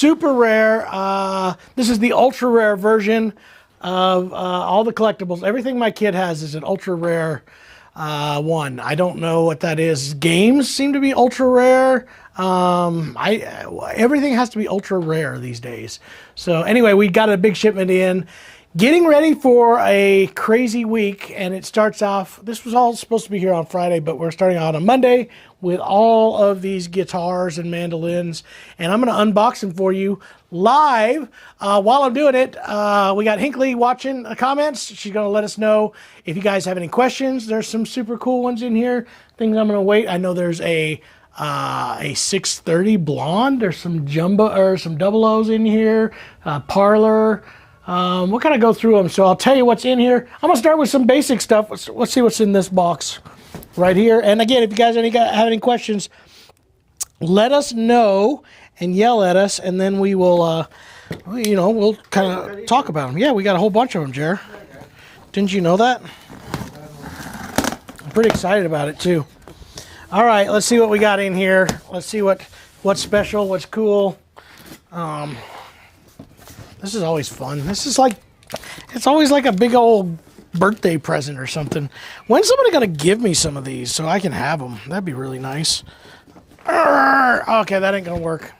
super rare. This is the ultra rare version of all the collectibles. Everything my kid has is an ultra rare one. I don't know what that is. Games seem to be ultra rare. Everything has to be ultra rare these days. So anyway, we got a big shipment in. Getting ready for a crazy week, and it starts off, this was all supposed to be here on Friday, but we're starting out on Monday with all of these guitars and mandolins, and I'm going to unbox them for you live. While I'm doing it, we got Hinkley watching the comments. She's going to let us know if you guys have any questions. There's some super cool ones in here, things I'm going to wait. I know there's a 630 blonde. There's some jumbo or some double O's in here, parlor. We'll kind of go through them, so I'll tell you what's in here. I'm going to start with some basic stuff. Let's see what's in this box right here. And again, if you guys have any questions, let us know and yell at us, and then we will, we'll kind of talk about them. Yeah, we got a whole bunch of them, Jer. Didn't you know that? I'm pretty excited about it, too. All right, let's see what we got in here. Let's see what's special, what's cool. This is always fun. This is like, it's always like a big old birthday present or something. When's somebody going to give me some of these so I can have them? That'd be really nice. Okay, that ain't going to work.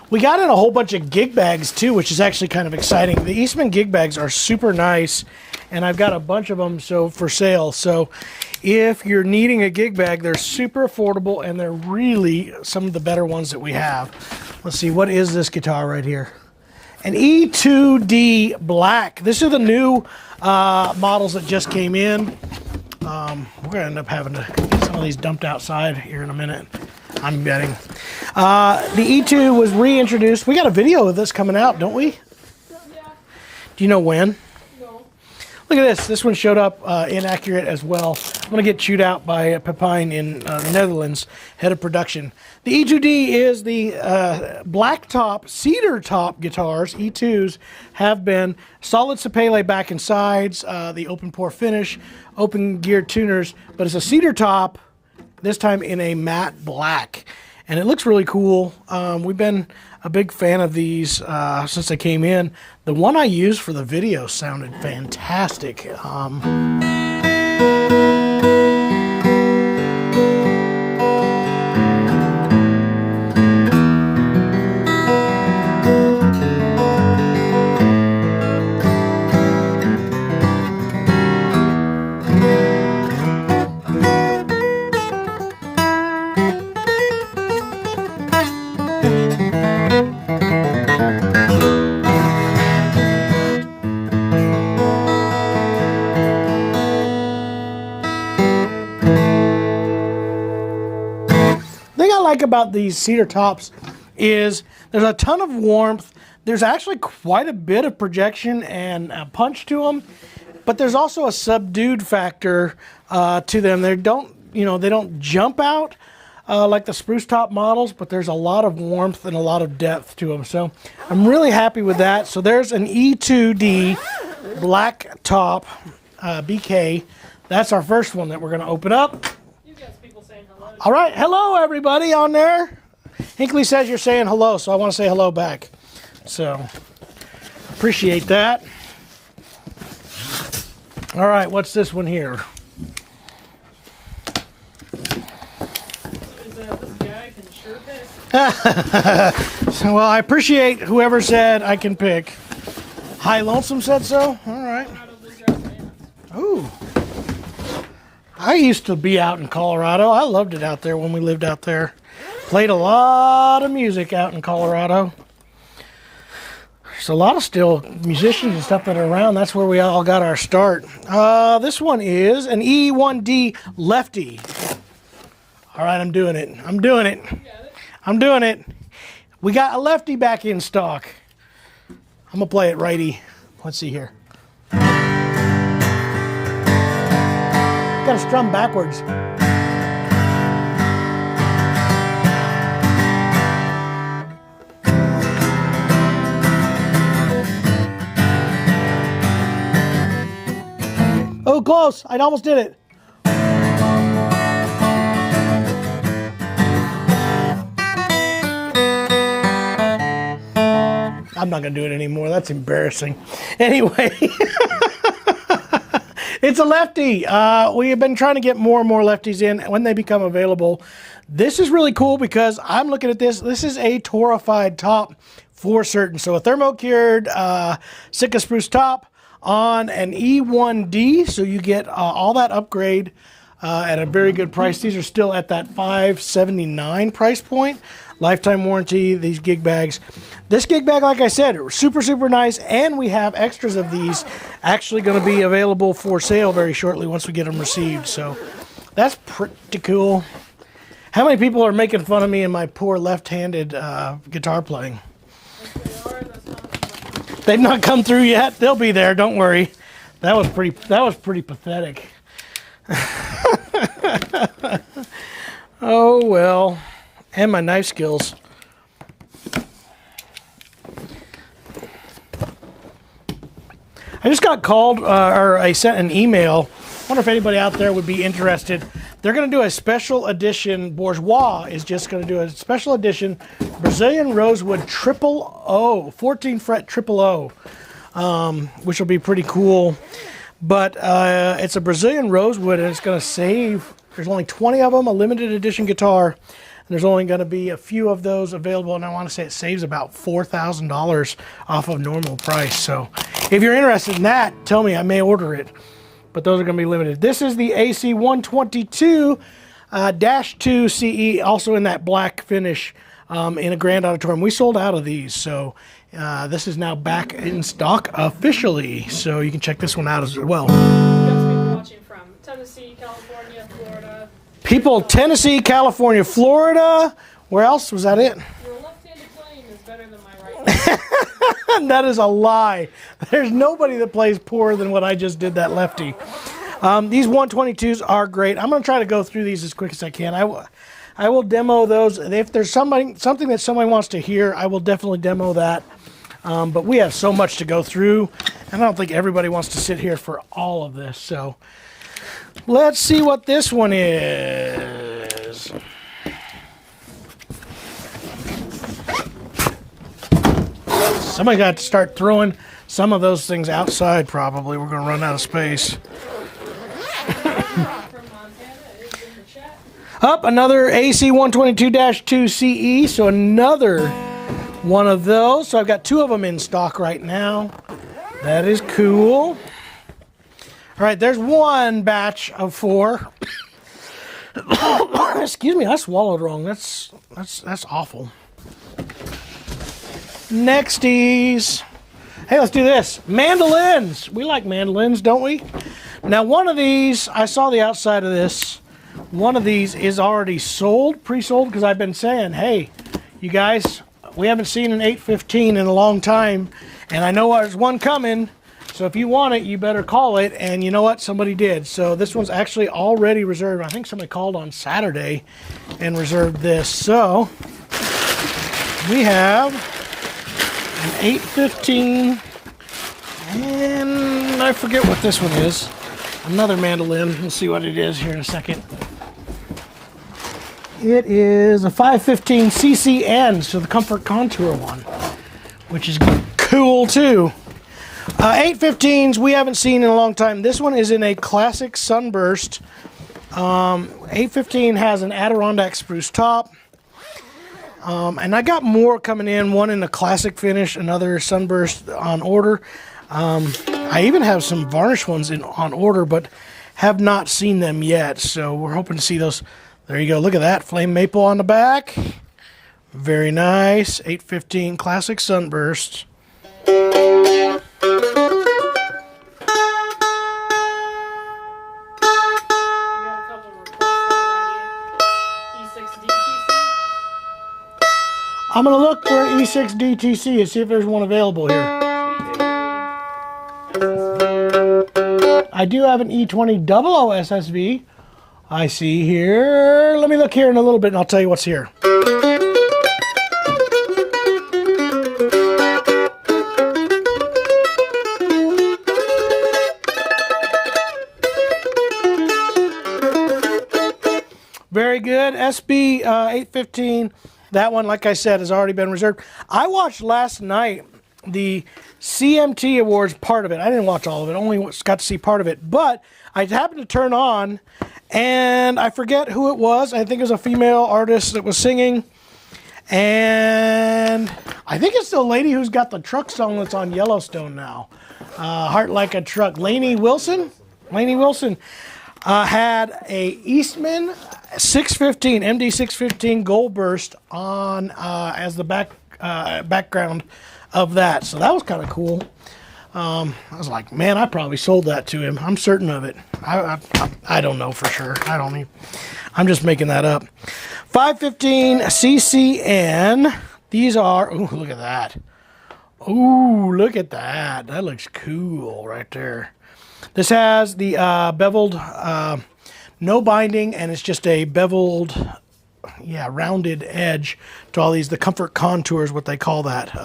We got in a whole bunch of gig bags too, which is actually kind of exciting. The Eastman gig bags are super nice, and I've got a bunch of them for sale. So if you're needing a gig bag, they're super affordable, and they're really some of the better ones that we have. Let's see, what is this guitar right here? An E2D Black. These are the new models that just came in. We're going to end up having to get some of these dumped outside here in a minute, I'm betting. The E2 was reintroduced. We got a video of this coming out, don't we? Yeah. Do you know when? No. Look at this. This one showed up inaccurate as well. I'm going to get chewed out by Pepijn in the Netherlands, head of production. The E2D is the black top, cedar top guitars. E2s have been solid sapele back and sides, the open pore finish, open gear tuners, but it's a cedar top, this time in a matte black. And it looks really cool. We've been a big fan of these since they came in. The one I used for the video sounded fantastic. About these cedar tops is there's a ton of warmth. There's actually quite a bit of projection and punch to them, but there's also a subdued factor to them. They don't jump out like the spruce top models, but there's a lot of warmth and a lot of depth to them. So I'm really happy with that. So there's an E2D black top BK. That's our first one that we're going to open up. All right, hello everybody on there. Hinkley says you're saying hello, so I want to say hello back. So, appreciate that. All right, what's this one here? Is this guy can sure pick? So, well, I appreciate whoever said I can pick. High Lonesome said so? All right. Ooh. I used to be out in Colorado. I loved it out there when we lived out there. Played a lot of music out in Colorado. There's a lot of still musicians and stuff that are around. That's where we all got our start. This one is an E1D Lefty. All right, I'm doing it. I'm doing it. I'm doing it. We got a lefty back in stock. I'm going to play it righty. Let's see here. Got to strum backwards. Oh, close. I almost did it. I'm not going to do it anymore. That's embarrassing. Anyway, it's a lefty. We have been trying to get more and more lefties in when they become available. This is really cool because I'm looking at this. This is a torified top for certain. So a thermo-cured Sitka spruce top on an E1D. So you get all that upgrade at a very good price. These are still at that $579 price point. Lifetime warranty, these gig bags. This gig bag, like I said, super, super nice. And we have extras of these actually going to be available for sale very shortly once we get them received. So that's pretty cool. How many people are making fun of me and my poor left-handed guitar playing? They've not come through yet. They'll be there. Don't worry. That was pretty pathetic. Oh well. And my knife skills. I just got called, or I sent an email. I wonder if anybody out there would be interested. They're going to do a special edition. Bourgeois is just going to do a special edition Brazilian Rosewood Triple O, 14 fret Triple O, which will be pretty cool. But it's a Brazilian Rosewood, and it's going to save. There's only 20 of them, a limited edition guitar, and there's only going to be a few of those available. And I want to say it saves about $4,000 off of normal price. So if you're interested in that, tell me. I may order it. But those are going to be limited. This is the AC 122-2 CE, also in that black finish in a grand auditorium. We sold out of these, so this is now back in stock officially. So you can check this one out as well. People watching from Tennessee, California, Florida. People, Tennessee, California, Florida. Where else? Was that it? Your left-handed playing is better than my right. That is a lie. There's nobody that plays poorer than what I just did that lefty. These 122s are great. I'm going to try to go through these as quick as I can. I will demo those. If there's something that somebody wants to hear, I will definitely demo that. But we have so much to go through, and I don't think everybody wants to sit here for all of this. So let's see what this one is. Somebody got to start throwing some of those things outside, probably. We're going to run out of space. Up, another AC 122-2 CE, so another one of those. So I've got two of them in stock right now. That is cool. All right, there's one batch of 4. Excuse me, I swallowed wrong. That's awful. Nexties. Hey, let's do this. Mandolins. We like mandolins, don't we? Now, one of these, I saw the outside of this. One of these is already sold, pre-sold, because I've been saying, hey, you guys, we haven't seen an 815 in a long time, and I know there's one coming, so if you want it, you better call it, and you know what? Somebody did. So this one's actually already reserved. I think somebody called on Saturday and reserved this. So we have an 815, and I forget what this one is. Another mandolin. We'll see what it is here in a second. It is a 515 CCN, so the Comfort Contour one, which is cool too. 815s we haven't seen in a long time. This one is in a classic sunburst. 815 has an Adirondack spruce top. And I got more coming in, one in a classic finish, another sunburst on order. I even have some varnish ones on order, but have not seen them yet. So we're hoping to see those. There you go. Look at that. Flame maple on the back. Very nice. 815 classic sunburst. I'm going to look for an E6 DTC and see if there's one available here. I do have an E20 00 SSV. I see here. Let me look here in a little bit and I'll tell you what's here. Very good. SB 815. That one, like I said, has already been reserved. I watched last night the CMT Awards part of it. I didn't watch all of it, only got to see part of it. But I happened to turn on, and I forget who it was. I think it was a female artist that was singing. And I think it's the lady who's got the truck song that's on Yellowstone now. Heart Like a Truck. Lainey Wilson? Lainey Wilson had a Eastman 615, MD 615 Gold Burst on as the background of that. So that was kind of cool. I was like, man, I probably sold that to him. I'm certain of it. I don't know for sure. I'm just making that up. 515 CCN. These are, ooh, look at that. Ooh, look at that. That looks cool right there. This has the beveled, no binding, and it's just a beveled, rounded edge to all these, the comfort contours, what they call that.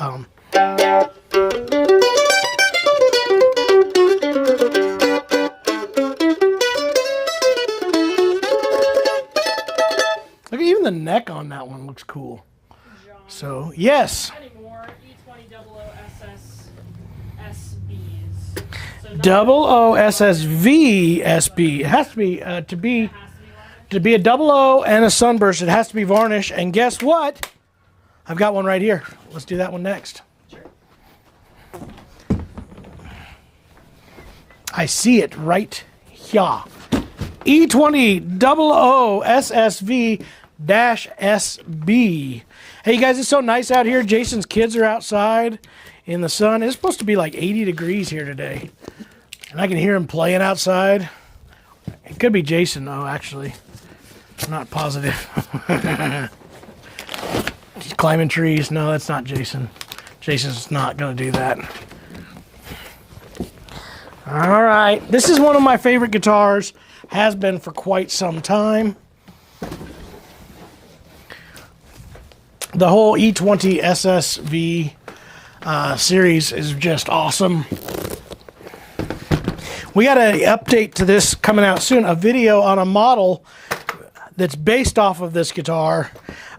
Look, even the neck on that one looks cool. John. So, yes. Anymore, E2000SS SBs. So OOSSV SB. It has to be to be a 00 and a sunburst. It has to be varnished. And guess what? I've got one right here. Let's do that one next. Sure. I see it right here. E2000SSV-SB. Hey, you guys, it's so nice out here. Jason's kids are outside in the sun. It's supposed to be like 80 degrees here today. And I can hear him playing outside. It could be Jason, though, actually. I'm not positive. He's climbing trees. No, that's not Jason. Jason's not going to do that. All right. This is one of my favorite guitars. Has been for quite some time. The whole E20 SSV series is just awesome. We got an update to this coming out soon. A video on a model that's based off of this guitar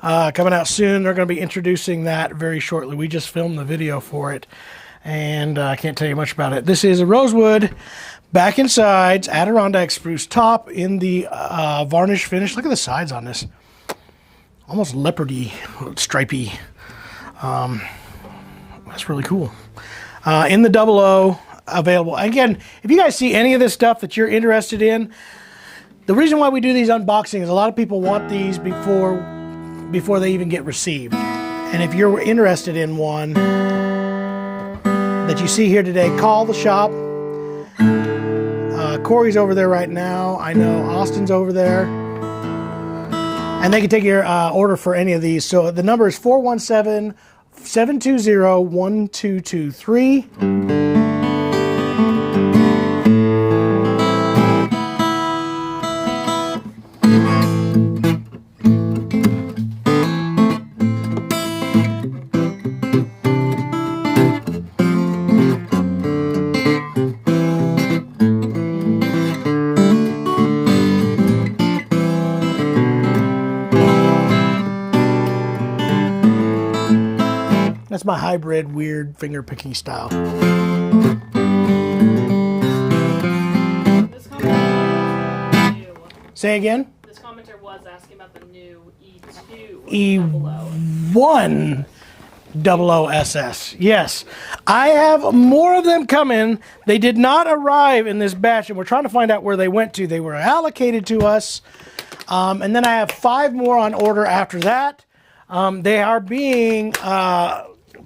coming out soon. They're going to be introducing that very shortly. We just filmed the video for it, and I can't tell you much about it. This is a rosewood back and sides Adirondack spruce top in the varnish finish. Look at the sides on this. Almost leopardy, stripy. That's really cool. In the 00 available. Again, if you guys see any of this stuff that you're interested in, the reason why we do these unboxings is a lot of people want these before they even get received. And if you're interested in one that you see here today, call the shop. Corey's over there right now. I know Austin's over there. And they can take your order for any of these. So the number is 417-720-1223. That's my hybrid, weird finger picking style. This commenter new. Say again? This commenter was asking about the new E2 E1 00SS. Yes. I have more of them coming. They did not arrive in this batch, and we're trying to find out where they went to. They were allocated to us. And then I have 5 more on order after that. They are being...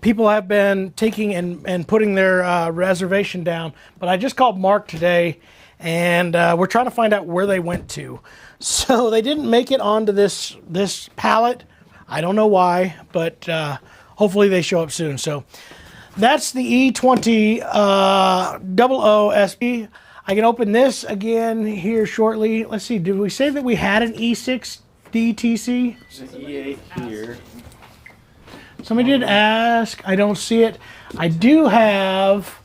people have been taking and putting their reservation down. But I just called Mark today, and we're trying to find out where they went to. So they didn't make it onto this pallet. I don't know why, but hopefully they show up soon. So that's the E20 00SB. I can open this again here shortly. Let's see, did we say that we had an E6 DTC? E8 here. Somebody did ask. I don't see it. I do have...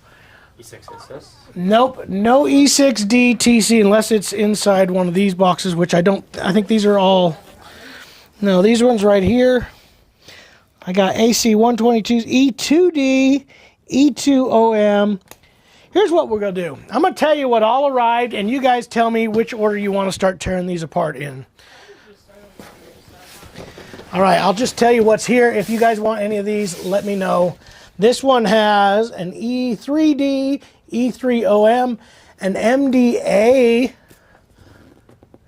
E6SS? Nope, no E6D TC unless it's inside one of these boxes, which I don't... I think these are all... No, these ones right here. I got AC 122s, E2D, E2OM. Here's what we're going to do. I'm going to tell you what all arrived, and you guys tell me which order you want to start tearing these apart in. All right, I'll just tell you what's here. If you guys want any of these, let me know. This one has an E3D, E3OM, an MDA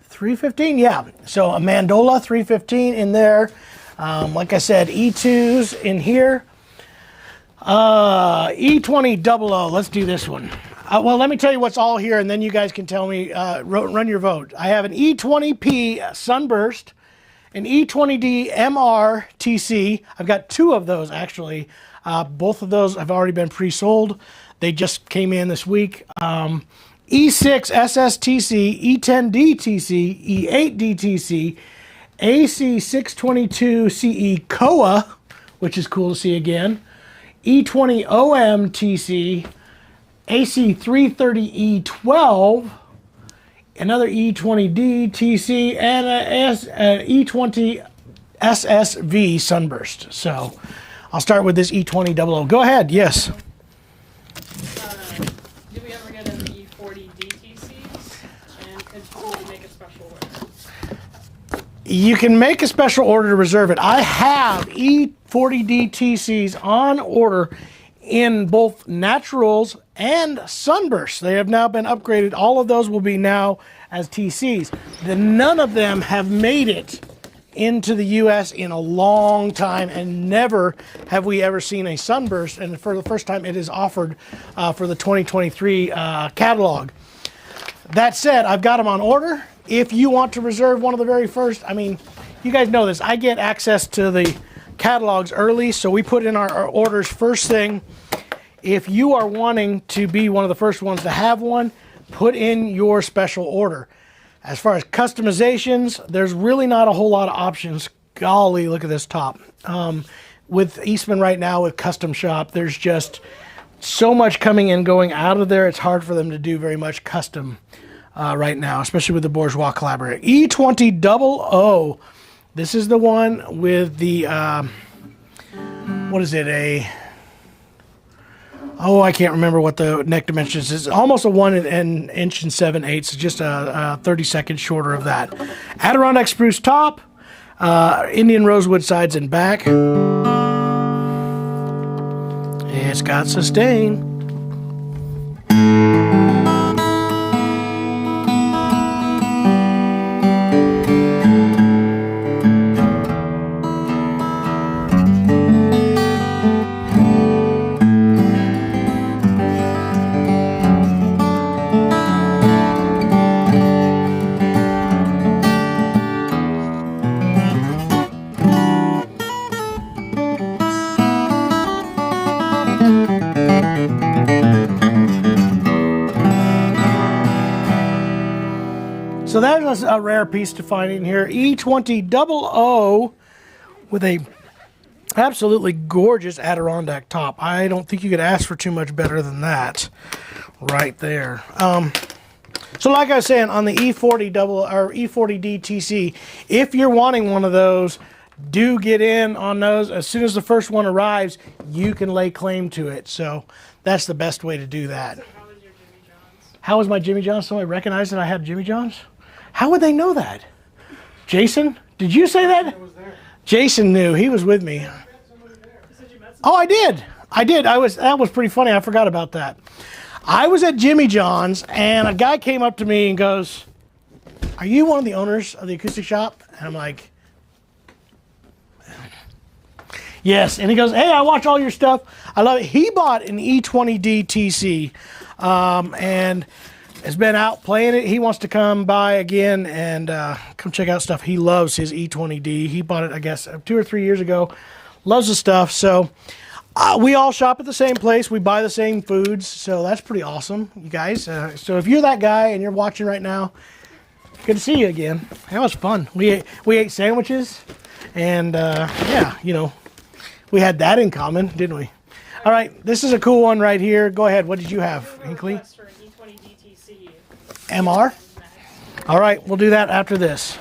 315, yeah. So a Mandolin 315 in there. Like I said, E2s in here. E2000, let's do this one. Well, let me tell you what's all here, and then you guys can tell me, run your vote. I have an E20P Sunburst, an E20D MR-TC. I've got two of those, actually. Both of those have already been pre-sold. They just came in this week. E6 SSTC, E10DTC, E8DTC, AC622CE COA, which is cool to see again, E20OM-TC, AC330E12, another E20D-TC, and an E20 SSV Sunburst. So I'll start with this E2000. Go ahead, yes. Do we ever get an E40 DTCs? And could we make a special order? You can make a special order to reserve it. I have E40 DTCs on order in both naturals and sunbursts. They have now been upgraded. All of those will be now as TCs. None of them have made it into the U.S. in a long time, and never have we ever seen a sunburst. And for the first time, it is offered for the 2023 catalog. That said, I've got them on order. If you want to reserve one of the very first, I mean, you guys know this. I get access to the catalogs early, so we put in our orders first thing. If you are wanting to be one of the first ones to have one, put in your special order. As far as customizations, there's really not a whole lot of options. Golly, look at this top. With Eastman right now, with Custom Shop, there's just so much coming and going out of there. It's hard for them to do very much custom right now, especially with the Bourgeois Collaborator. E2000. This is the one with the, what is it, I can't remember what the neck dimensions is. Almost a 1 inch and 7/8. It's just a 30 seconds shorter of that. Adirondack spruce top, Indian rosewood sides and back. It's got sustain. So that's a rare piece to find in here. E2000 with a absolutely gorgeous Adirondack top. I don't think you could ask for too much better than that right there. So like I was saying, on the E40 DTC, if you're wanting one of those, do get in on those. As soon as the first one arrives, you can lay claim to it. So that's the best way to do that. So how was your Jimmy John's? How was my Jimmy John's? Somebody recognized that I had Jimmy John's? How would they know that? Jason, did you say that? Jason knew. He was with me. Oh, I did. That was pretty funny. I forgot about that. I was at Jimmy John's, and a guy came up to me and goes, "Are you one of the owners of the Acoustic Shop?" And I'm like, "Yes." And he goes, "Hey, I watch all your stuff. I love it." He bought an E20D TC, and has been out playing it. He wants to come by again and come check out stuff. He loves his E20D. He bought it, I guess, 2 or 3 years ago. Loves the stuff. So we all shop at the same place. We buy the same foods. So that's pretty awesome, you guys. So if you're that guy and you're watching right now, good to see you again. That was fun. We ate sandwiches, and yeah, you know, we had that in common, didn't we? All right, this is a cool one right here. Go ahead. What did you have, Hinkley? MR? All right, we'll do that after this.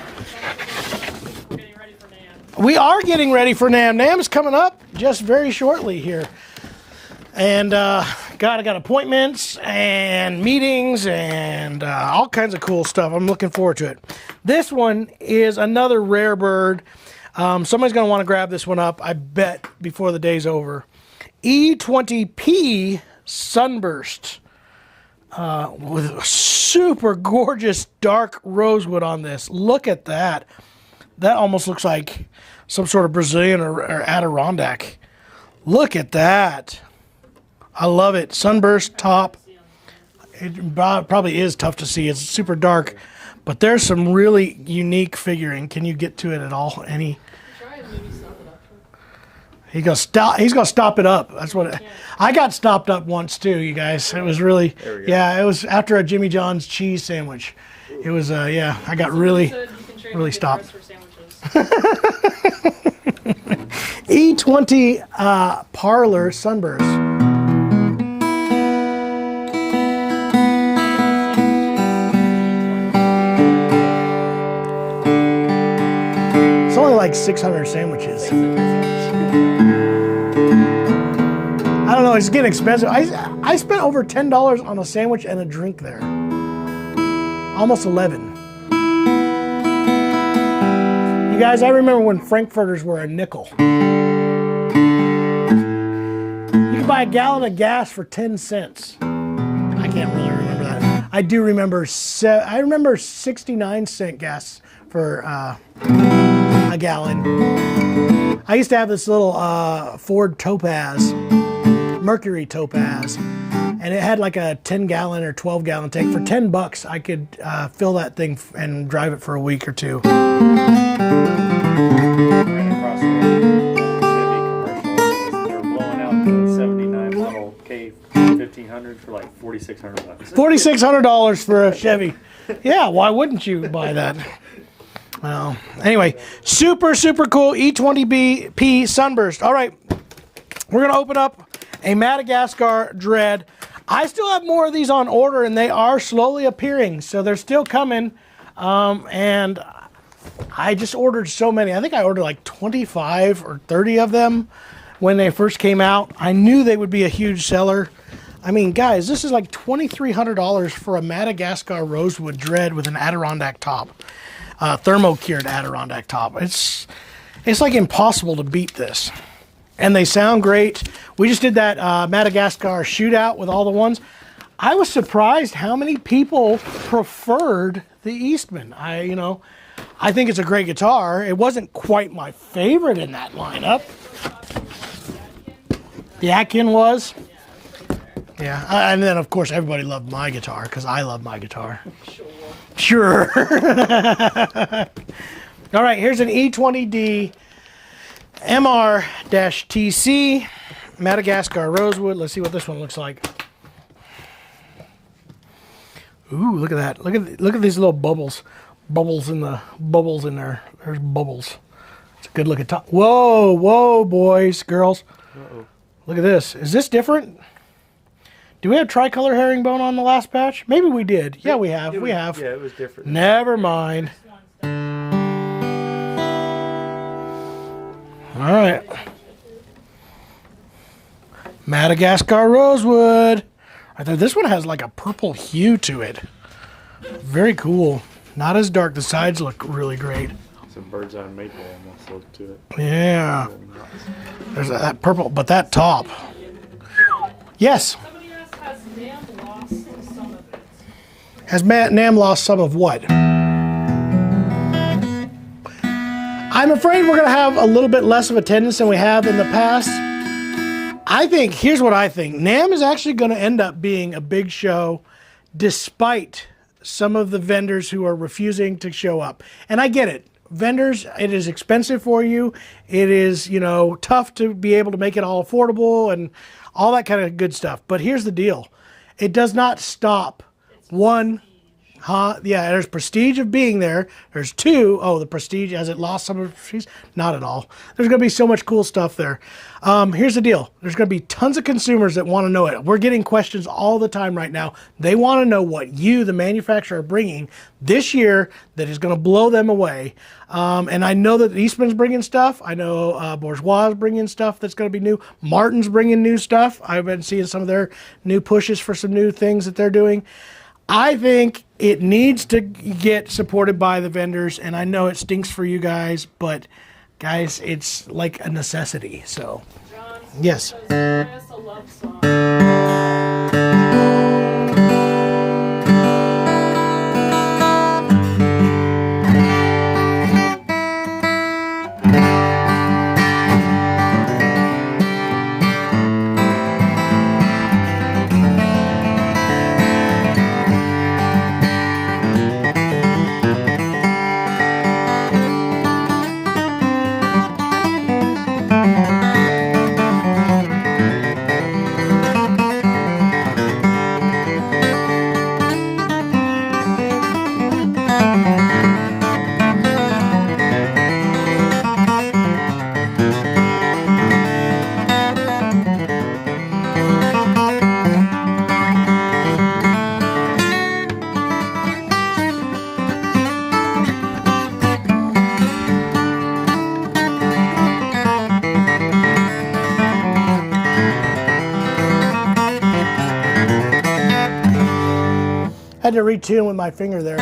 Getting ready for NAMM. We are getting ready for NAMM. NAMM is coming up just very shortly here. And God, I got appointments and meetings and all kinds of cool stuff. I'm looking forward to it. This one is another rare bird. Somebody's going to want to grab this one up, I bet, before the day's over. E20P Sunburst with a super gorgeous dark rosewood on this. Look at that. That almost looks like some sort of Brazilian or Adirondack. Look at that. I love it. Sunburst top. It probably is tough to see. It's super dark, but there's some really unique figuring. Can you get to it at all? Any? He's gonna stop it up. That's what I got stopped up once too, you guys. It was really, yeah. It was after a Jimmy John's cheese sandwich. It was, yeah. I got really stopped. E20 Parlor Sunburst. It's only like 600 sandwiches. I don't know, it's getting expensive. I spent over $10 on a sandwich and a drink there. Almost 11. You guys, I remember when Frankfurters were a nickel. You could buy a gallon of gas for 10 cents. I can't really remember that. I do remember, I remember 69-cent gas for a gallon. I used to have this little Ford Topaz, Mercury Topaz, and it had like a 10-gallon or 12-gallon tank. For 10 bucks, I could fill that thing and drive it for a week or two. Right across the Chevy commercial, they're blowing out the 79 model K1500 for like $4,600. $4,600 for a Chevy. Yeah, why wouldn't you buy that? Well, anyway, super cool E20P Sunburst. All right, we're going to open up a Madagascar Dread. I still have more of these on order, and they are slowly appearing, so they're still coming. And I just ordered so many. I think I ordered like 25 or 30 of them when they first came out. I knew they would be a huge seller. I mean, guys, this is like $2,300 for a Madagascar Rosewood Dread with an Adirondack top. Thermo-cured Adirondack top. It's like impossible to beat this. And they sound great. We just did that Madagascar shootout with all the ones. I was surprised how many people preferred the Eastman. I think it's a great guitar. It wasn't quite my favorite in that lineup. The Atkin was. Yeah, and then of course everybody loved my guitar because I love my guitar. Sure. All right, here's an E20D MR-TC Madagascar Rosewood. Let's see what this one looks like. Ooh, look at that. Look at these little bubbles. Bubbles in there. There's bubbles. It's a good look at top. Whoa, boys, girls. Uh-oh. Look at this. Is this different? Do we have tricolor herringbone on the last patch? Maybe we did. Yeah, we have. We have. Yeah, it was different. Never mind. All right. Madagascar Rosewood. I thought this one has like a purple hue to it. Very cool. Not as dark. The sides look really great. Some bird's eye maple almost look to it. Yeah. There's that purple, but that top. Yes. Somebody asked, has NAMM lost some of it? Has NAMM lost some of what? I'm afraid we're going to have a little bit less of attendance than we have in the past. I think, here's what I think. NAMM is actually going to end up being a big show despite some of the vendors who are refusing to show up. And I get it. Vendors, it is expensive for you. It is, tough to be able to make it all affordable and all that kind of good stuff. But here's the deal. It does not stop one Yeah, there's prestige of being there. There's two. Oh, the prestige, has it lost some of its prestige? Not at all. There's going to be so much cool stuff there. Here's the deal. There's going to be tons of consumers that want to know it. We're getting questions all the time right now. They want to know what you, the manufacturer, are bringing this year that is going to blow them away. And I know that Eastman's bringing stuff. I know Bourgeois is bringing stuff that's going to be new. Martin's bringing new stuff. I've been seeing some of their new pushes for some new things that they're doing. I think it needs to get supported by the vendors, and I know it stinks for you guys, but guys, it's like a necessity. So, John, yes. play us a love song. Had to retune with my finger there.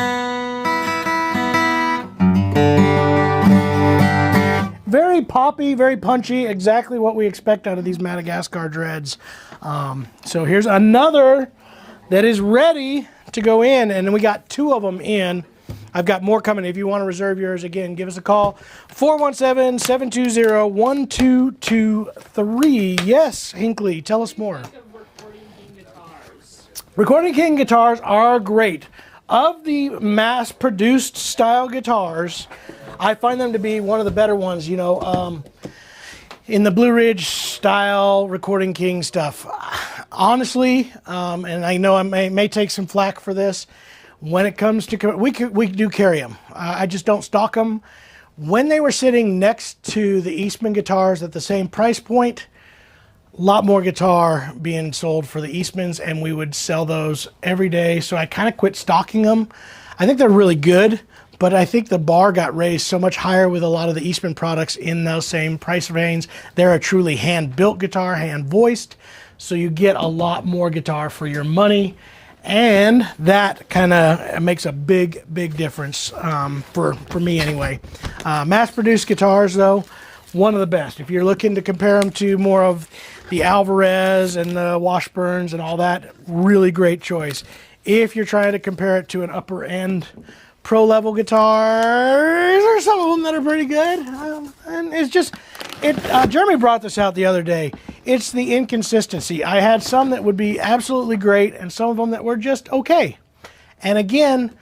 Very poppy, very punchy, exactly what we expect out of these Madagascar dreads. So here's another that is ready to go in, and we got two of them in. I've got more coming. If you want to reserve yours, again, give us a call. 417-720-1223. Yes, Hinckley, tell us more. Recording King guitars are great. Of the mass-produced style guitars, I find them to be one of the better ones, you know, in the Blue Ridge style Recording King stuff. Honestly, and I know I may take some flack for this, when it comes to, we do carry them. I just don't stock them. When they were sitting next to the Eastman guitars at the same price point, a lot more guitar being sold for the Eastmans, and we would sell those every day. So I kind of quit stocking them. I think they're really good, but I think the bar got raised so much higher with a lot of the Eastman products in those same price range. They're a truly hand-built guitar, hand-voiced, so you get a lot more guitar for your money, and that kind of makes a big, big difference for me anyway. Mass-produced guitars, though, one of the best. If you're looking to compare them to more of the Alvarez and the Washburns and all that, really great choice. If you're trying to compare it to an upper end pro level guitar, there's some of them that are pretty good. And it's just, Jeremy brought this out the other day. It's the inconsistency. I had some that would be absolutely great and some of them that were just okay. And again,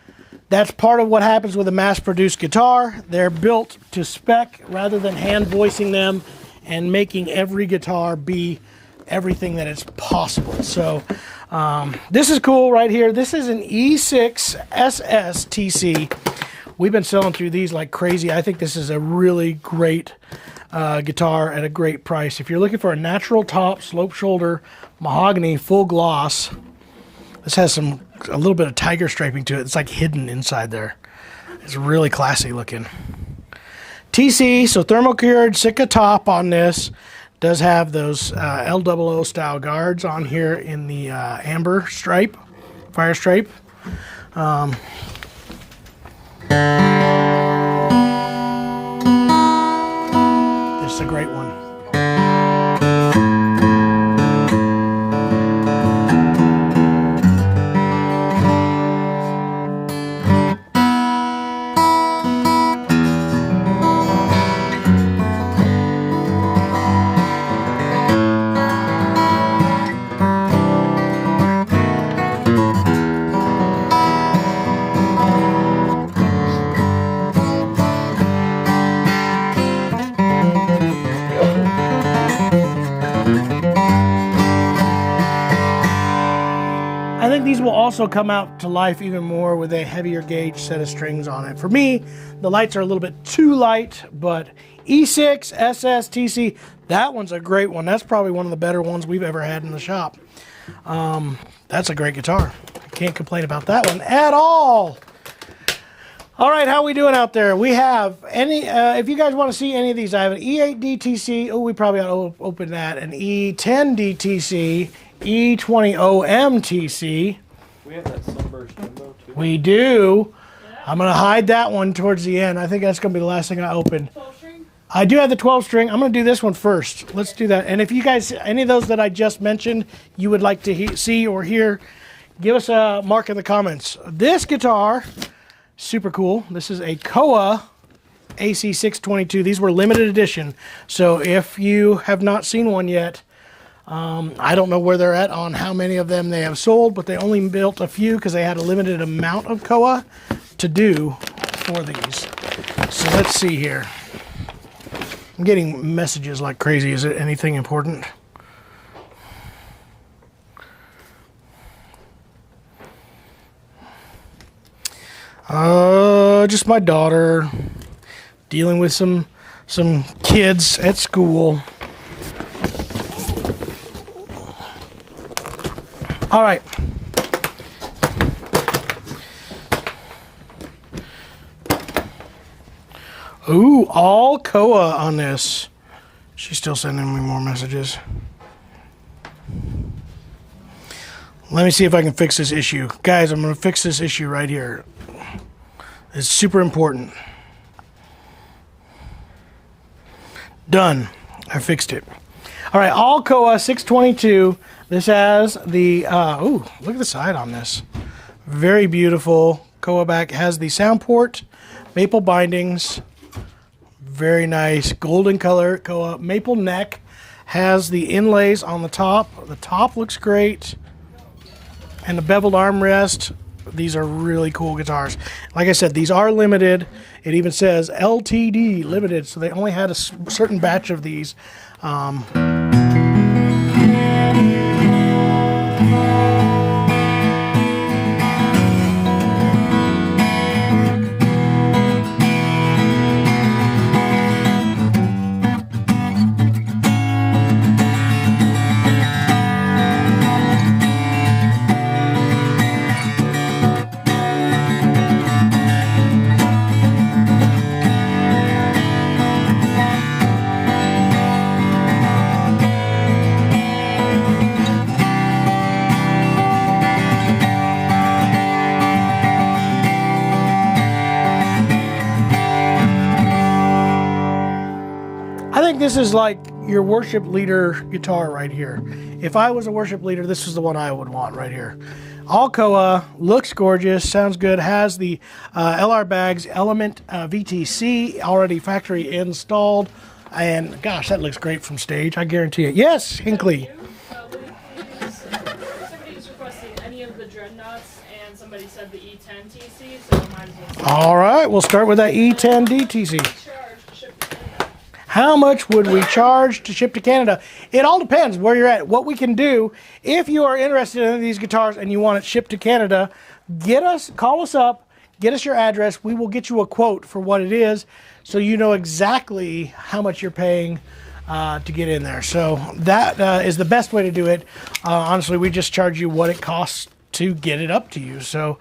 that's part of what happens with a mass-produced guitar. They're built to spec rather than hand voicing them and making every guitar be everything that it's possible. So this is cool right here. This is an E6 SSTC. We've been selling through these like crazy. I think this is a really great guitar at a great price. If you're looking for a natural top, slope shoulder, mahogany, full gloss, this has a little bit of tiger striping to it. It's like hidden inside there. It's really classy looking. TC, so thermocured Sitka top on this. Does have those LOO style guards on here in the amber stripe, fire stripe. This is a great one. will also come out to life even more with a heavier gauge set of strings on it. For me, the lights are a little bit too light, but E6, SS, TC, that one's a great one. That's probably one of the better ones we've ever had in the shop. That's a great guitar. I can't complain about that one at all. All right, how are we doing out there? We have if you guys want to see any of these, I have an E8 DTC. Oh, we probably ought to open that. An E10 DTC, E20 OMTC. We have that sunburst jumbo too. We do. I'm going to hide that one towards the end. I think that's going to be the last thing I open. 12 string? I do have the 12 string. I'm going to do this one first. Let's do that. And if you guys, any of those that I just mentioned, you would like to see or hear, give us a mark in the comments. This guitar, super cool. This is a Koa AC622. These were limited edition. So if you have not seen one yet, I don't know where they're at on how many of them they have sold, but they only built a few because they had a limited amount of Koa to do for these. So let's see here. I'm getting messages like crazy. Is it anything important? Just my daughter dealing with some kids at school. All right. Ooh, all Koa on this. She's still sending me more messages. Let me see if I can fix this issue. Guys, I'm going to fix this issue right here. It's super important. Done. I fixed it. All right, all Koa 622. This has the, ooh, look at the side on this. Very beautiful. Koa back has the sound port, maple bindings. Very nice. Golden color Koa. Maple neck. Has the inlays on the top. The top looks great. And the beveled armrest. These are really cool guitars. Like I said, these are limited. It even says LTD limited. So they only had a certain batch of these. This is like your worship leader guitar right here. If I was a worship leader, this is the one I would want right here. All Koa, looks gorgeous, sounds good, has the LR Bags Element VTC already factory installed, and gosh, that looks great from stage, I guarantee it. Yes, Hinkley. Somebody's requesting any of the dreadnoughts, and somebody said the E10 TC, so I might as well. All right, we'll start with that E10 DTC. How much would we charge to ship to Canada? It all depends where you're at. What we can do, if you are interested in these guitars and you want it shipped to Canada, call us up, get us your address. We will get you a quote for what it is so you know exactly how much you're paying to get in there. So that is the best way to do it. Honestly, we just charge you what it costs to get it up to you. So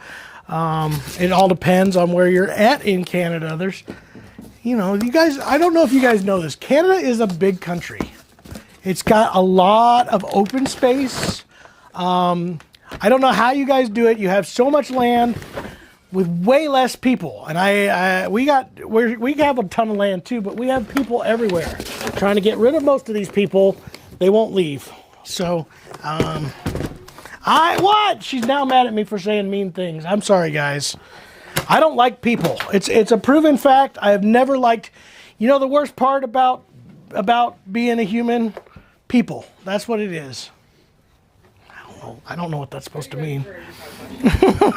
it all depends on where you're at in Canada. There's... You know, you guys, I don't know if you guys know this. Canada is a big country. It's got a lot of open space. I don't know how you guys do it. You have so much land with way less people. And we have a ton of land too, but we have people everywhere. Trying to get rid of most of these people. They won't leave. So, what? She's now mad at me for saying mean things. I'm sorry, guys. I don't like people. It's a proven fact. I have never liked, you know, the worst part about being a human? People. That's what it is. I don't know what that's supposed to mean.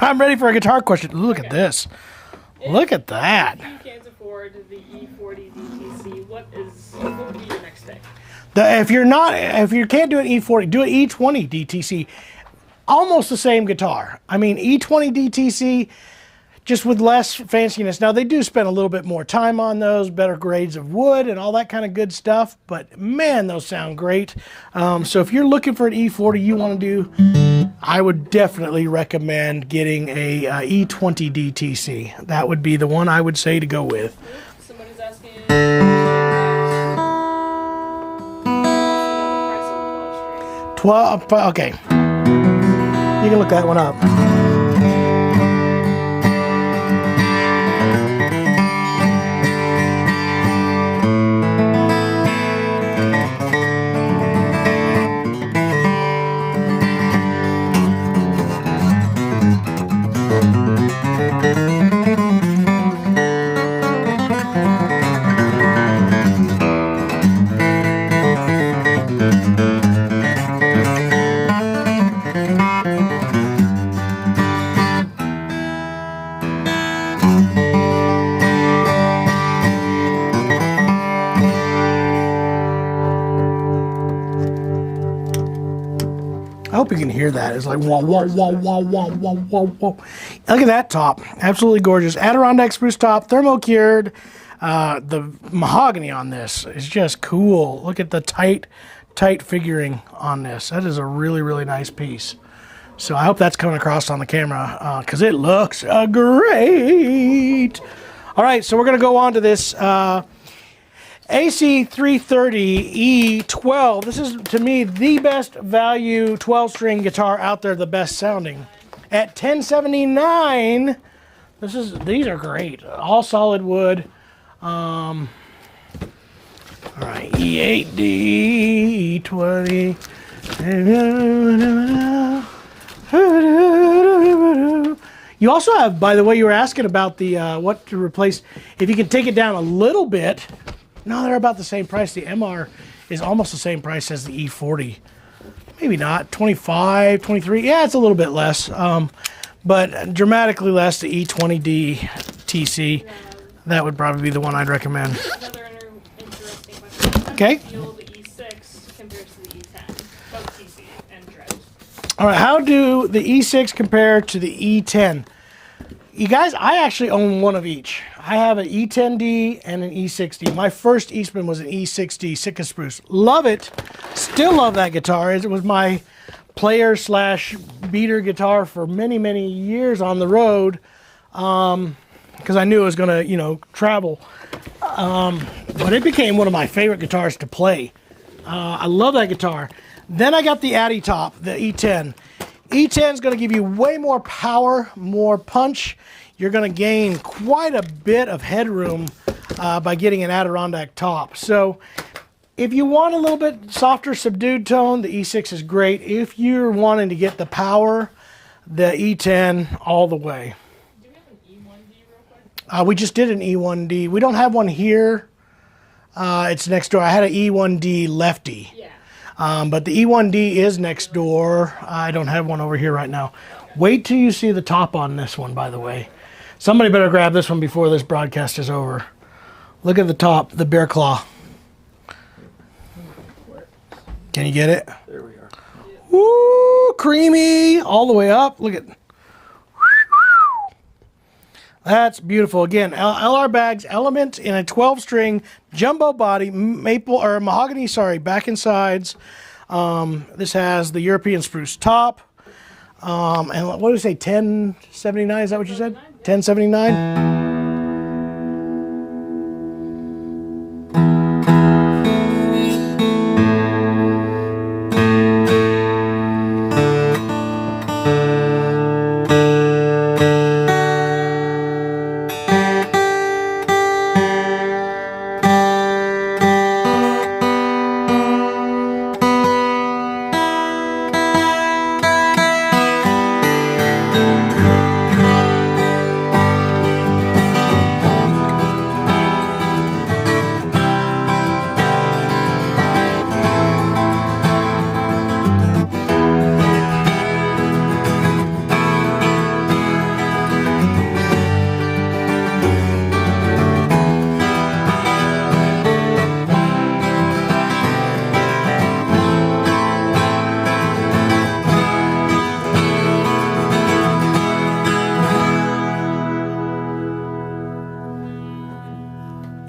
I'm ready for a guitar question. Look at this. Look at that. If you can't afford the E40 DTC, what would be your next thing? If you can't do an E40, do an E20 DTC. almost the same guitar. I mean, E20 DTC, just with less fanciness. Now, they do spend a little bit more time on those, better grades of wood and all that kind of good stuff, but man, those sound great. So if you're looking for an E40 you want to do, I would definitely recommend getting a E20 DTC. That would be the one I would say to go with. Somebody's asking. Okay. You can look that one up. I hope you can hear that. It's like wah, wah, wah, wah, wah, wah, wah, wah. Look at that top. Absolutely gorgeous. Adirondack spruce top, thermo-cured. The mahogany on this is just cool. Look at the tight figuring on this. That is a really, really nice piece. So I hope that's coming across on the camera because it looks great. All right, so we're going to go on to this AC330 E12. This is, to me, the best value 12-string guitar out there, the best sounding. At $1079, these are great. All solid wood. All right, E8D, E20. You also have, by the way, you were asking about the what to replace. If you can take it down a little bit. No, they're about the same price. The MR is almost the same price as the E40. Maybe not. 25, 23. Yeah, it's a little bit less. But dramatically less, the E20D TC. That would probably be the one I'd recommend. Another interesting question. Okay. How do you feel the E6 compares to the E10? Both TC and Dread. All right, how do the E6 compare to the E10? You guys, I actually own one of each. I have an E10D and an E6D. My first Eastman was an E6D Sitka Spruce. Love it. Still love that guitar. It was my player slash beater guitar for many, many years on the road because I knew it was going to, travel. But it became one of my favorite guitars to play. I love that guitar. Then I got the Addy Top, the E10. E10 is going to give you way more power, more punch. You're going to gain quite a bit of headroom by getting an Adirondack top. So if you want a little bit softer, subdued tone, the E6 is great. If you're wanting to get the power, the E10 all the way. Do we have an E1D real quick? We just did an E1D. We don't have one here. It's next door. I had an E1D lefty. Yeah. But the E1D is next door. I don't have one over here right now. Wait till you see the top on this one, by the way. Somebody better grab this one before this broadcast is over. Look at the top, the bear claw. Can you get it? There we are. Woo, creamy all the way up. Look at that's beautiful. Again, LR Bags Element in a 12-string jumbo body, mahogany, back and sides. This has the European spruce top. And what did we say, 1079? Is that what you said? 1079?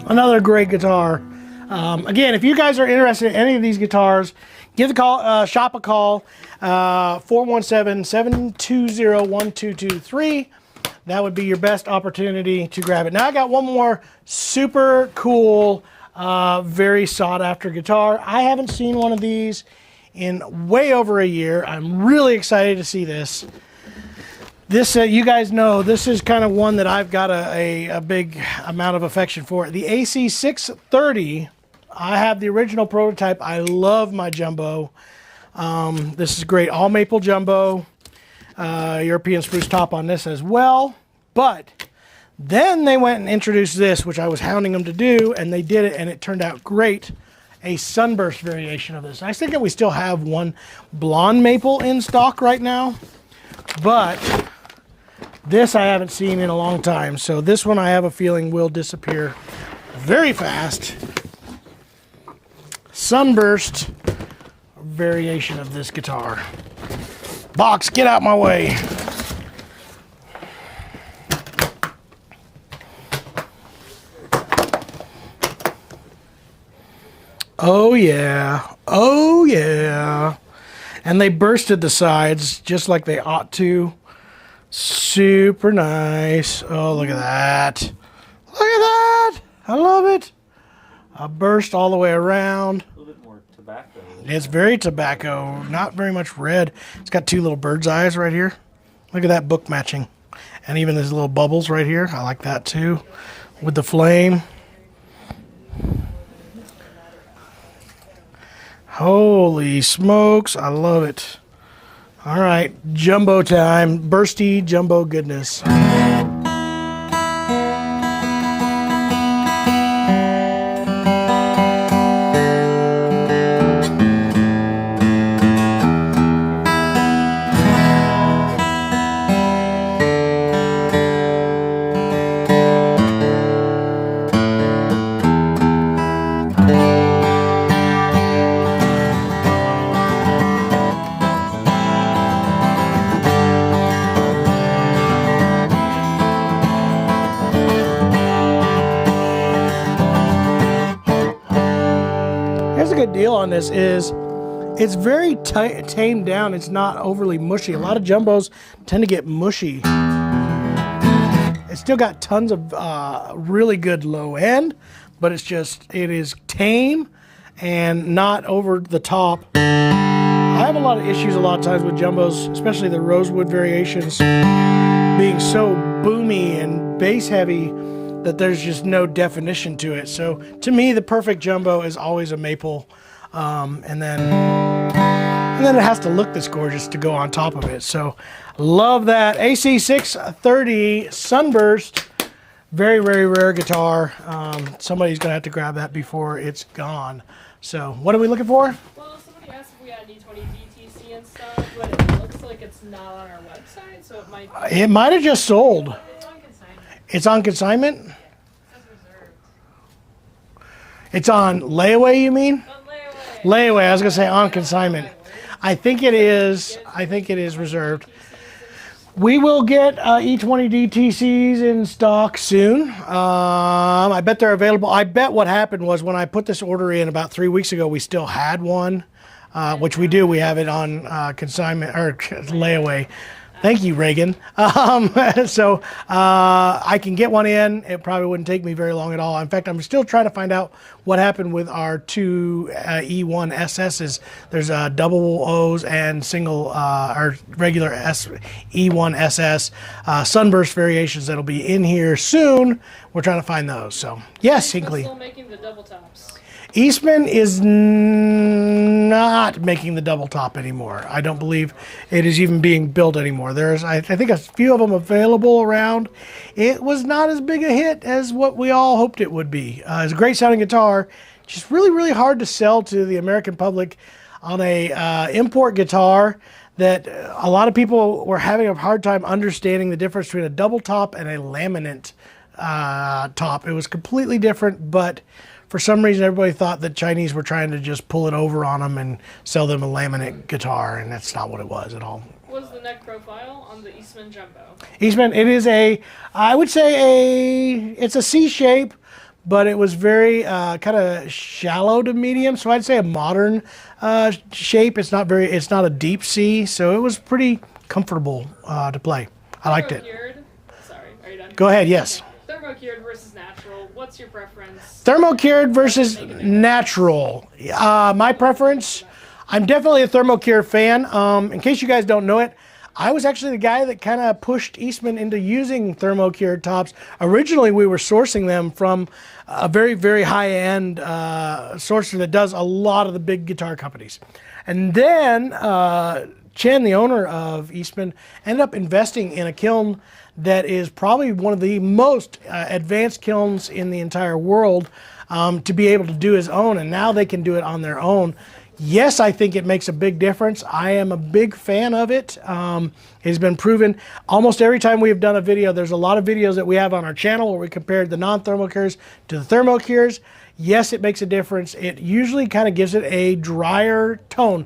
Another great guitar. Again, if you guys are interested in any of these guitars, give the Shoppe a call, 417-720-1223. That would be your best opportunity to grab it. Now I got one more super cool, very sought after guitar. I haven't seen one of these in way over a year. I'm really excited to see this. This, you guys know, this is kind of one that I've got a big amount of affection for. The AC630, I have the original prototype. I love my jumbo. This is great, all maple jumbo. European spruce top on this as well. But then they went and introduced this, which I was hounding them to do, and they did it, and it turned out great. A sunburst variation of this. I think that we still have one blonde maple in stock right now, but this I haven't seen in a long time. So this one I have a feeling will disappear very fast. Sunburst variation of this guitar. Box, get out my way. Oh yeah, oh yeah. And they bursted the sides just like they ought to. Super nice. Oh, look at that. Look at that. I love it. A burst all the way around. A little bit more tobacco. It's very tobacco, not very much red. It's got two little bird's eyes right here. Look at that book matching. And even these little bubbles right here. I like that too. With the flame. Holy smokes, I love it. All right, jumbo time. Bursty jumbo goodness. Here's a good deal on this is it's very tamed down. It's not overly mushy. A lot of jumbos tend to get mushy. It's still got tons of really good low end, but it is tame and not over the top. I have a lot of issues a lot of times with jumbos, especially the rosewood variations, being so boomy and bass heavy that there's just no definition to it. So to me, the perfect jumbo is always a maple, and then it has to look this gorgeous to go on top of it. So love that. AC630 Sunburst, very, very rare guitar. Somebody's gonna have to grab that before it's gone. So what are we looking for? Well, somebody asked if we had an E20 DTC in stock, but it looks like it's not on our website, so it might have just sold. It's on consignment. It's on consignment? It says reserved. It's on layaway, you mean? On layaway. Layaway, I was gonna say on consignment. I think it is reserved. We will get E20 DTCs in stock soon. I bet they're available. I bet what happened was when I put this order in about 3 weeks ago, we still had one, which we do. We have it on consignment or layaway. Thank you, Reagan. So I can get one in. It probably wouldn't take me very long at all. In fact, I'm still trying to find out what happened with our two E1 SSs. There's double O's and single or regular E1 SS sunburst variations that'll be in here soon. We're trying to find those. So yes, Hinkley. Still making the double tops. Eastman is not making the double top anymore. I don't believe it is even being built anymore. There's, I think, a few of them available around. It was not as big a hit as what we all hoped it would be. It's a great sounding guitar, just really, really hard to sell to the American public on a import guitar that a lot of people were having a hard time understanding the difference between a double top and a laminate top. It was completely different, but for some reason, everybody thought that Chinese were trying to just pull it over on them and sell them a laminate guitar, and that's not what it was at all. What was the neck profile on the Eastman Jumbo? Eastman, it is I would say it's a C shape, but it was very kind of shallow to medium. So I'd say a modern shape. It's not a deep C, so it was pretty comfortable to play. I liked it. Sorry, are you done? Go ahead, yes. Thermo-cured versus natural. What's your preference? Thermo-cured versus natural. My preference, I'm definitely a thermo-cured fan. In case you guys don't know it, I was actually the guy that kind of pushed Eastman into using thermo-cured tops. Originally, we were sourcing them from a very, very high-end sourcer that does a lot of the big guitar companies. And then Chen, the owner of Eastman, ended up investing in a kiln that is probably one of the most advanced kilns in the entire world to be able to do his own, and now they can do it on their own. Yes, I think it makes a big difference. I am a big fan of it. It's been proven almost every time we've done a video. There's a lot of videos that we have on our channel where we compared the non-thermocures to the thermocures. Yes, it makes a difference. It usually kind of gives it a drier tone.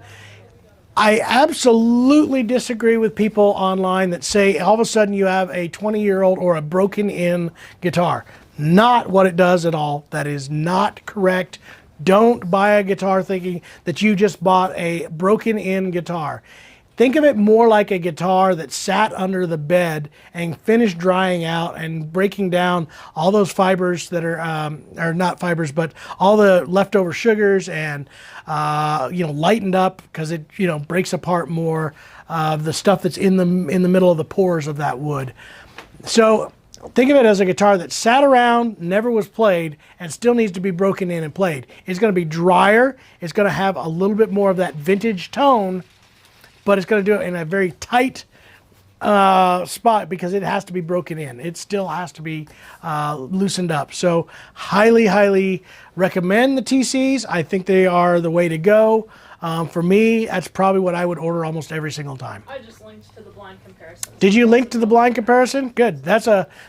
I absolutely disagree with people online that say all of a sudden you have a 20-year-old or a broken-in guitar. Not what it does at all. That is not correct. Don't buy a guitar thinking that you just bought a broken-in guitar. Think of it more like a guitar that sat under the bed and finished drying out and breaking down all those fibers that are not fibers, but all the leftover sugars and lightened up because it breaks apart more of the stuff that's in the middle of the pores of that wood. So think of it as a guitar that sat around, never was played, and still needs to be broken in and played. It's going to be drier. It's going to have a little bit more of that vintage tone, but it's going to do it in a very tight spot because it has to be broken in. It still has to be loosened up. So highly, highly recommend the TCs. I think they are the way to go. For me, that's probably what I would order almost every single time. I just linked to the blind comparison. Did you link to the blind comparison? Good. That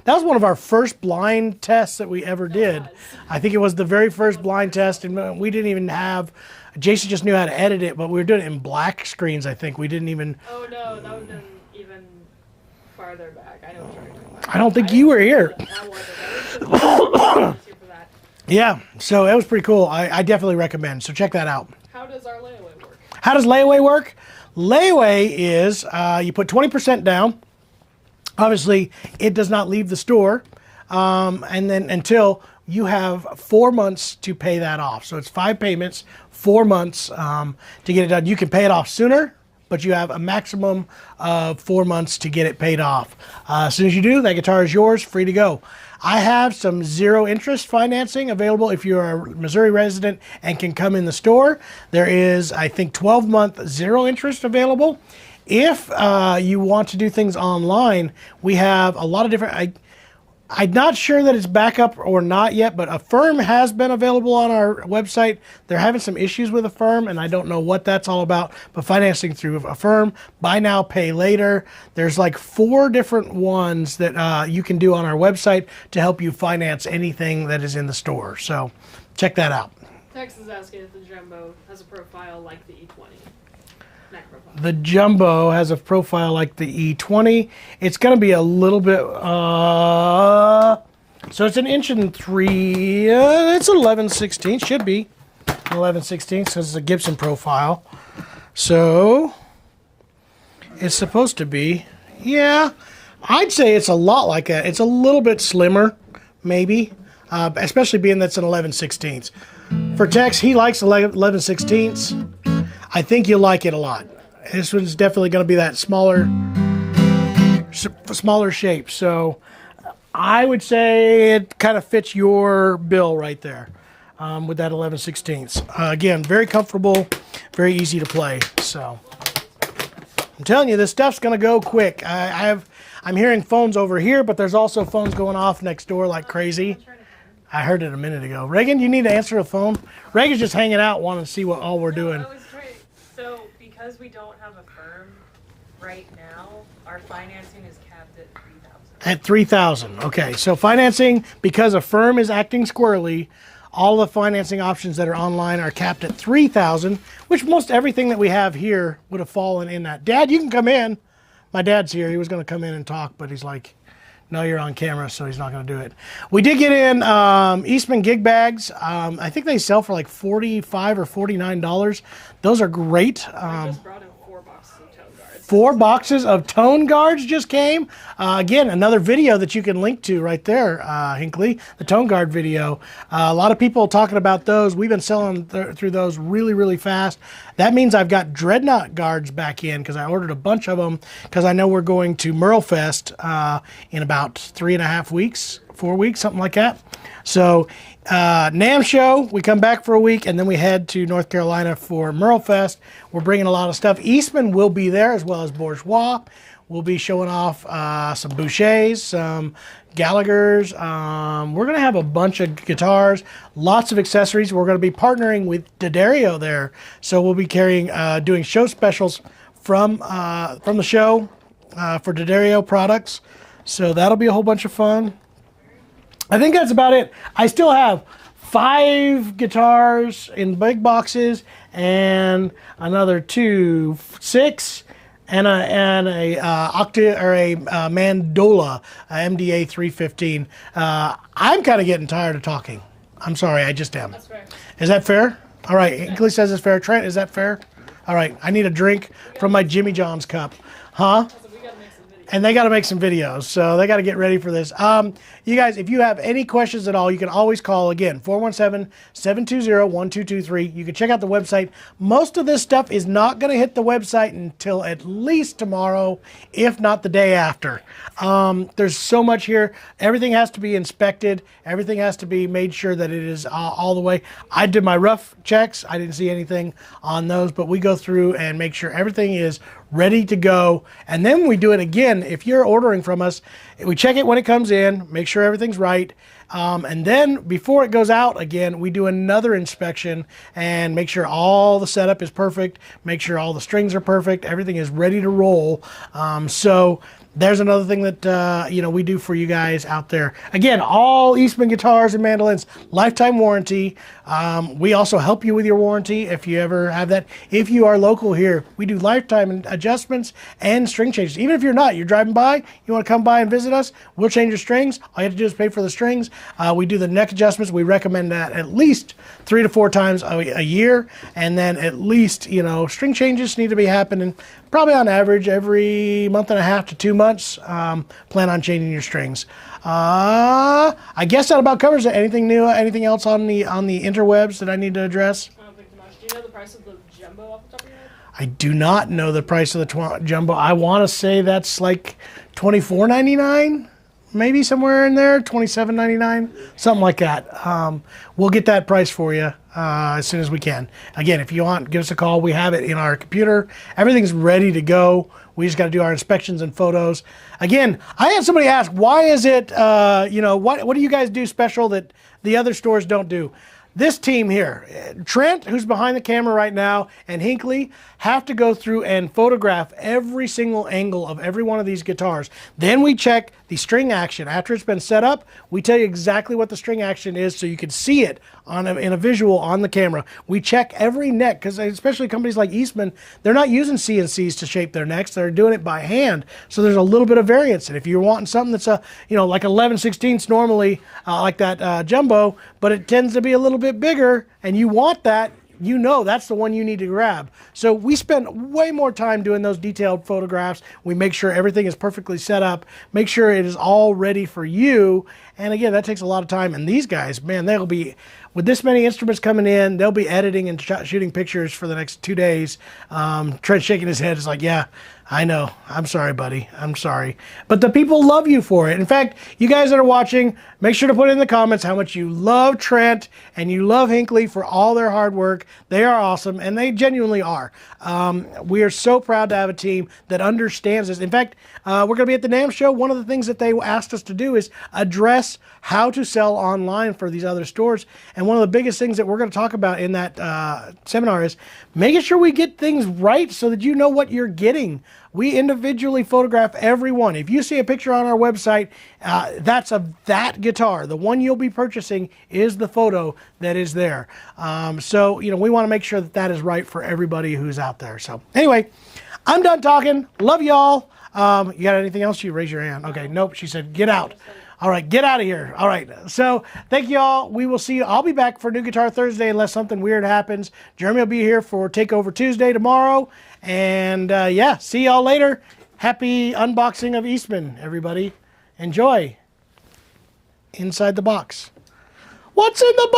was one of our first blind tests that we ever did. I think it was the very first blind test, and we didn't even have. Jason just knew how to edit it, but we were doing it in black screens. I think we didn't even. Oh no, that would have been even farther back. I know what you're talking about. I don't think you were here. I wasn't. Yeah, so it was pretty cool. I definitely recommend. So check that out. How does our layaway work? How does layaway work? Layaway is you put 20% down. Obviously, it does not leave the store, and then until you have 4 months to pay that off. So it's 5 payments, 4 months to get it done. You can pay it off sooner, but you have a maximum of 4 months to get it paid off. As soon as you do, that guitar is yours, free to go. I have some zero interest financing available if you're a Missouri resident and can come in the store. There is, I think, 12-month zero interest available. If you want to do things online, we have a lot of different. I'm not sure that it's back up or not yet, but Affirm has been available on our website. They're having some issues with Affirm, and I don't know what that's all about, but financing through Affirm, buy now, pay later. There's like 4 different ones that you can do on our website to help you finance anything that is in the store. So check that out. Tex is asking if the Jumbo has a profile like the E20. The Jumbo has a profile like the E20. It's going to be a little bit, so it's an 1 3". It's 11/16, should be 11/16 because it's a Gibson profile. So it's supposed to be, yeah, I'd say it's a lot like that. It's a little bit slimmer, maybe, especially being that's an 11/16. For Tex, he likes 11/16. I think you'll like it a lot. This one's definitely going to be that smaller shape. So I would say it kind of fits your bill right there with that 11/16. Again, very comfortable, very easy to play. So I'm telling you, this stuff's going to go quick. I'm hearing phones over here, but there's also phones going off next door like crazy. I heard it a minute ago. Reagan, you need to answer the phone. Reagan's just hanging out, wanting to see what all we're doing. So, because we don't have a firm right now, our financing is capped at $3,000. At $3,000. Okay, so financing, because a firm is acting squirrely, all the financing options that are online are capped at $3,000, which most everything that we have here would have fallen in that. Dad, you can come in. My dad's here. He was going to come in and talk, but he's like, No, you're on camera, so he's not going to do it. We did get in Eastman gig bags. I think they sell for like $45 or $49. Those are great. I just brought in 4 boxes of tone guards. 4 boxes of tone guards just came. Again, another video that you can link to right there, Hinckley, the tone guard video. A lot of people talking about those. We've been selling through those really, really fast. That means I've got dreadnought guards back in because I ordered a bunch of them because I know we're going to Merlefest in about 3.5 weeks, 4 weeks, something like that. So NAMM show, we come back for a week, and then we head to North Carolina for Merlefest. We're bringing a lot of stuff. Eastman will be there, as well as Bourgeois. We'll be showing off some Bouchers, some Gallagher's. We're going to have a bunch of guitars, lots of accessories. We're going to be partnering with D'Addario there. So we'll be carrying, doing show specials from the show for D'Addario products. So that'll be a whole bunch of fun. I think that's about it. I still have 5 guitars in big boxes and another 2, 6, and a octa or a Mandola, MDA 315. I'm kind of getting tired of talking. I'm sorry, I just am. That's fair. Is that fair? All right, Hinkley says it's fair. Trent, is that fair? All right, I need a drink from my Jimmy John's cup. Huh? So we gotta make some videos. And they got to make some videos, so they got to get ready for this. You guys, if you have any questions at all, you can always call, again, 417-720-1223. You can check out the website. Most of this stuff is not going to hit the website until at least tomorrow, if not the day after. There's so much here. Everything has to be inspected. Everything has to be made sure that it is all the way. I did my rough checks. I didn't see anything on those, but we go through and make sure everything is ready to go. And then we do it again. If you're ordering from us, we check it when it comes in, make sure everything's right. And then before it goes out again, we do another inspection and make sure all the setup is perfect, make sure all the strings are perfect, everything is ready to roll. So there's another thing that we do for you guys out there. Again, all Eastman guitars and mandolins, lifetime warranty. We also help you with your warranty if you ever have that. If you are local here, we do lifetime adjustments and string changes. Even if you're not, you're driving by, you want to come by and visit us, we'll change your strings. All you have to do is pay for the strings. We do the neck adjustments. We recommend that at least 3 to 4 times a year. And then at least, string changes need to be happening probably on average every month and a half to 2 months. Plan on changing your strings. I guess that about covers it. Anything new? Anything else on the interwebs that I need to address? I don't think too much. Do you know the price of the jumbo off the top of your head? I do not know the price of the jumbo. I want to say that's like $24.99, maybe somewhere in there, $27.99, something like that. We'll get that price for you as soon as we can. Again, if you want, give us a call. We have it in our computer. Everything's ready to go. We just got to do our inspections and photos. Again, I had somebody ask, why is it, what do you guys do special that the other stores don't do? This team here, Trent, who's behind the camera right now, and Hinckley, have to go through and photograph every single angle of every one of these guitars. Then we check the string action. After it's been set up, we tell you exactly what the string action is so you can see it in a visual on the camera. We check every neck, because especially companies like Eastman, they're not using CNCs to shape their necks. They're doing it by hand. So there's a little bit of variance. And if you're wanting something that's like 11/16 normally, like that jumbo, but it tends to be a little bit bigger, and you want that, that's the one you need to grab. So we spend way more time doing those detailed photographs. We make sure everything is perfectly set up, make sure it is all ready for you. And again, that takes a lot of time. And these guys, man, they'll be, with this many instruments coming in, they'll be editing and shooting pictures for the next 2 days. Trent shaking his head is like, yeah, I know. I'm sorry, buddy. I'm sorry. But the people love you for it. In fact, you guys that are watching, make sure to put in the comments how much you love Trent and you love Hinckley for all their hard work. They are awesome, and they genuinely are. We are so proud to have a team that understands this. In fact, we're going to be at the NAMM show. One of the things that they asked us to do is address how to sell online for these other stores. And one of the biggest things that we're going to talk about in that seminar is making sure we get things right so that you know what you're getting. We individually photograph every one. If you see a picture on our website, that's of that guitar. The one you'll be purchasing is the photo that is there. So, we want to make sure that that is right for everybody who's out there. So, anyway, I'm done talking. Love y'all. You got anything else? You raise your hand. Okay, nope. She said, get out. All right, get out of here. All right. So thank you all. We will see you. I'll be back for New Guitar Thursday unless something weird happens. Jeremy will be here for Takeover Tuesday tomorrow. And yeah, see y'all later. Happy unboxing of Eastman, everybody. Enjoy. Inside the box. What's in the box?